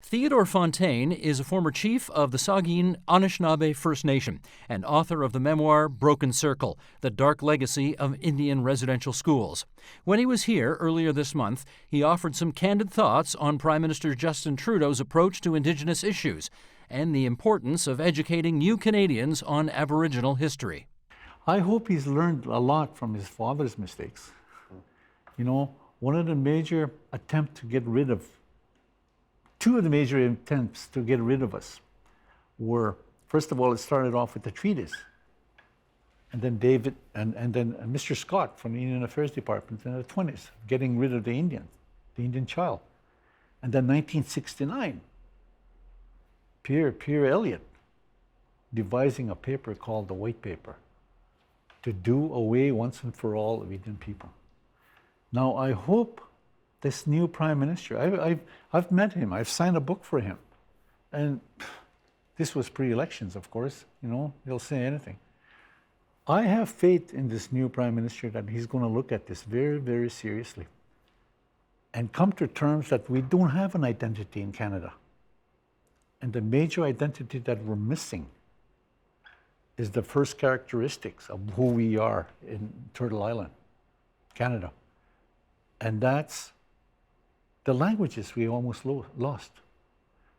Theodore Fontaine is a former chief of the Sagkeeng Anishinaabe First Nation and author of the memoir Broken Circle, The Dark Legacy of Indian Residential Schools. When he was here earlier this month, he offered some candid thoughts on Prime Minister Justin Trudeau's approach to Indigenous issues and the importance of educating new Canadians on Aboriginal history. I hope he's learned a lot from his father's mistakes. You know, one of the major attempts to get rid of Two of the major attempts to get rid of us were, first of all, it started off with the treaties. And then David, and then Mr. Scott from the Indian Affairs Department in the 20s, getting rid of the Indian child. And then 1969, Pierre Elliott devising a paper called the White Paper to do away once and for all of Indian people. Now, I hope this new Prime Minister, I've met him, I've signed a book for him. And this was pre-elections, of course, you know, he'll say anything. I have faith in this new Prime Minister that he's going to look at this very, very seriously and come to terms that we don't have an identity in Canada. And the major identity that we're missing is the first characteristics of who we are in Turtle Island, Canada. And that's the languages we almost lost,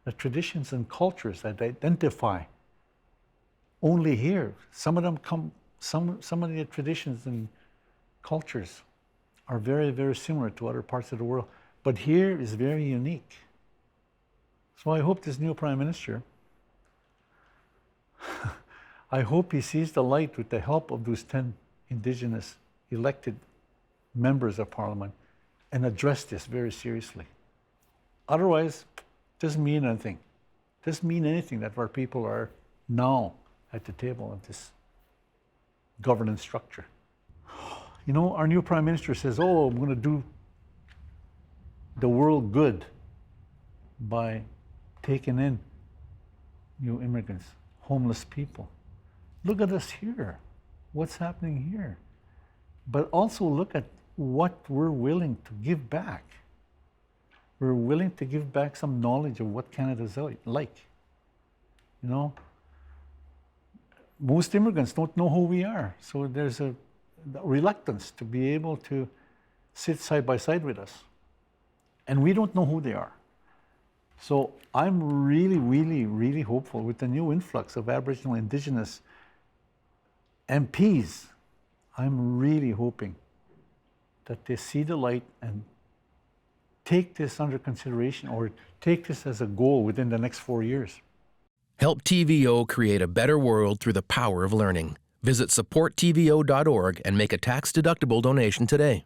the traditions and cultures that identify only here. Some of them come, some of the traditions and cultures are very, very similar to other parts of the world, but here is very unique. So I hope this new Prime Minister, I hope he sees the light with the help of those 10 Indigenous elected members of Parliament and address this very seriously. Otherwise, it doesn't mean anything. It doesn't mean anything that our people are now at the table of this governance structure. You know, our new Prime Minister says, oh, I'm going to do the world good by taking in new immigrants, homeless people. Look at us here. What's happening here? But also look at what we're willing to give back. We're willing to give back some knowledge of what Canada's like. You know, most immigrants don't know who we are, so there's a reluctance to be able to sit side by side with us. And we don't know who they are. So I'm really, really, really hopeful with the new influx of Aboriginal Indigenous MPs. I'm really hoping that they see the light and take this under consideration or take this as a goal within the next 4 years. Help TVO create a better world through the power of learning. Visit supporttvo.org and make a tax-deductible donation today.